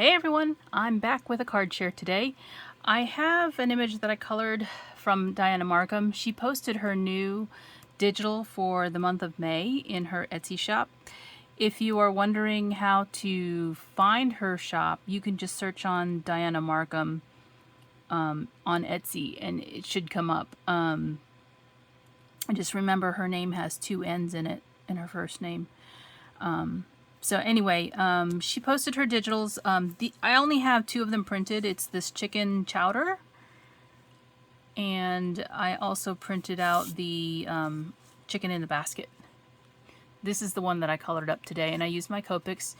Hey everyone, I'm back with a card share today. I have an image that I colored from Dianna Markham. She posted her new digital for the month of May in her Etsy shop. If you are wondering how to find her shop, you can just search on Dianna Markham on Etsy and it should come up. Just remember her name has two N's in it in her first name. So anyway, she posted her digitals. I only have two of them printed. It's this chicken chowder, and I also printed out the chicken in the basket. This is the one that I colored up today, and I used my Copics.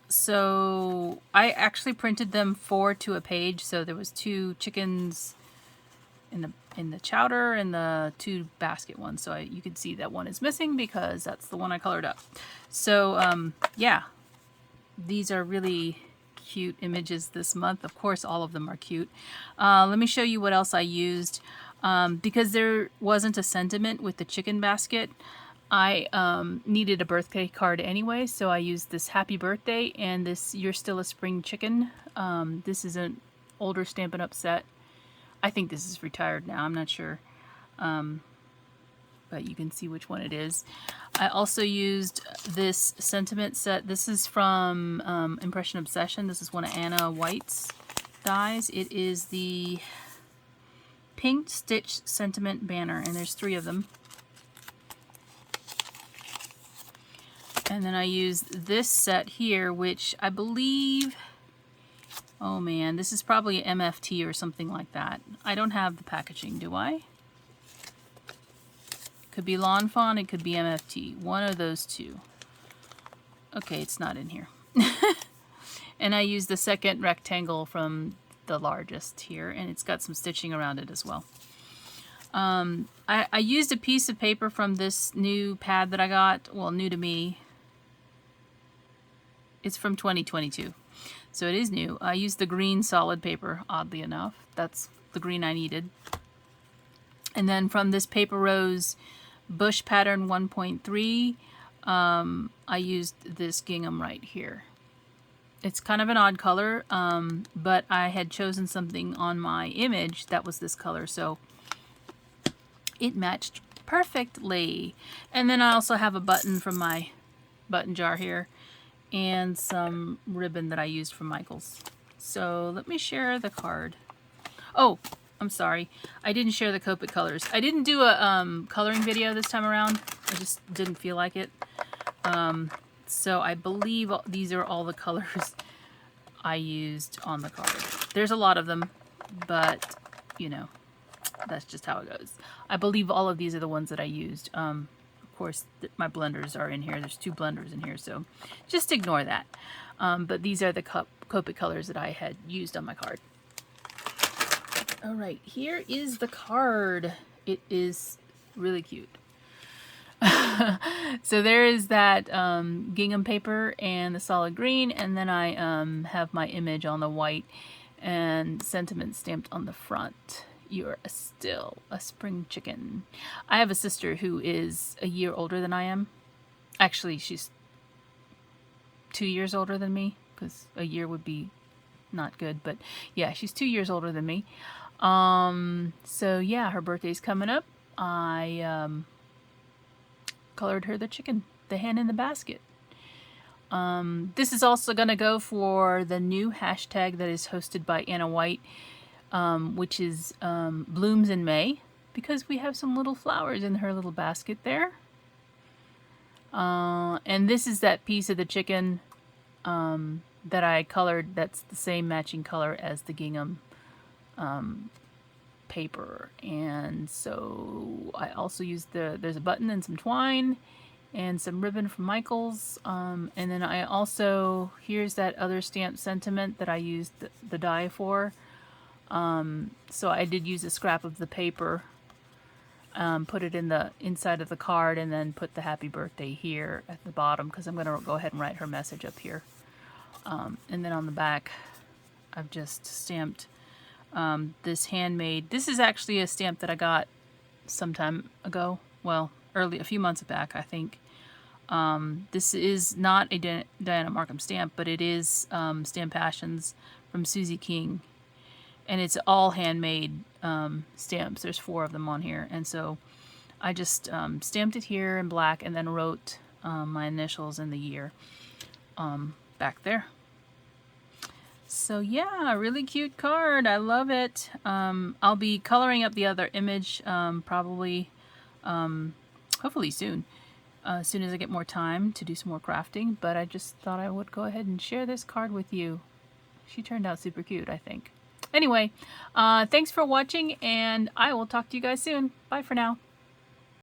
So I actually printed them 4 to a page. So there was 2 chickens in the chowder and the 2 basket ones. So you can see that one is missing because that's the one I colored up. So yeah, these are really cute images this month. Of course, all of them are cute. Let me show you what else I used. Because there wasn't a sentiment with the chicken basket, I needed a birthday card anyway, so I used this happy birthday and this you're still a spring chicken. This is an older Stampin' Up set. I think this is retired now, I'm not sure. But you can see which one it is. I also used this sentiment set. This is from Impression Obsession. This is one of Anna White's dies. It is the Pink Stitch Sentiment Banner, and there's 3 of them. And then I used this set here, which I believe... Oh man, this is probably MFT or something like that. I don't have the packaging, do I? Could be Lawn Fawn, it could be MFT. One of those two. Okay, it's not in here. And I used the second rectangle from the largest here, and it's got some stitching around it as well. I used a piece of paper from this new pad that I got. Well, new to me. It's from 2022. So it is new. I used the green solid paper, oddly enough. That's the green I needed. And then from this Paper Rose Bush Pattern 1.3, I used this gingham right here. It's kind of an odd color, but I had chosen something on my image that was this color, so it matched perfectly. And then I also have a button from my button jar here, and some ribbon that I used from Michael's. So let me share the card. Oh, I'm sorry. I didn't share the Copic colors. I didn't do a coloring video this time around. I just didn't feel like it. So I believe these are all the colors I used on the card. There's a lot of them, but you know, that's just how it goes. I believe all of these are the ones that I used. Of course, my blenders are in here. There's 2 blenders in here, so just ignore that. But these are the Copic colors that I had used on my card. All right, here is the card. It is really cute. So there is that gingham paper and the solid green, and then I have my image on the white and sentiment stamped on the front. You're still a spring chicken. I have a sister who is a year older than I am. Actually, she's 2 years older than me, because a year would be not good. But yeah, she's 2 years older than me. So yeah, her birthday's coming up. I colored her the chicken, the hen in the basket. This is also going to go for the new hashtag that is hosted by Anna White, which is Blooms in May, because we have some little flowers in her little basket there. And this is that piece of the chicken that I colored that's the same matching color as the gingham paper. And so I also used there's a button and some twine and some ribbon from Michael's. And then I also, here's that other stamp sentiment that I used the die for. So I did use a scrap of the paper, put it in the inside of the card, and then put the happy birthday here at the bottom, because I'm going to go ahead and write her message up here. And then on the back, I've just stamped this handmade. This is actually a stamp that I got some time ago. Well, a few months back, I think. This is not a Dianna Markham stamp, but it is Stamp Passions from Susie King. And it's all handmade stamps. There's 4 of them on here. And so I just stamped it here in black and then wrote my initials and the year back there. So yeah, really cute card. I love it. I'll be coloring up the other image probably, hopefully soon. As soon as I get more time to do some more crafting. But I just thought I would go ahead and share this card with you. She turned out super cute, I think. Anyway, thanks for watching, and I will talk to you guys soon. Bye for now.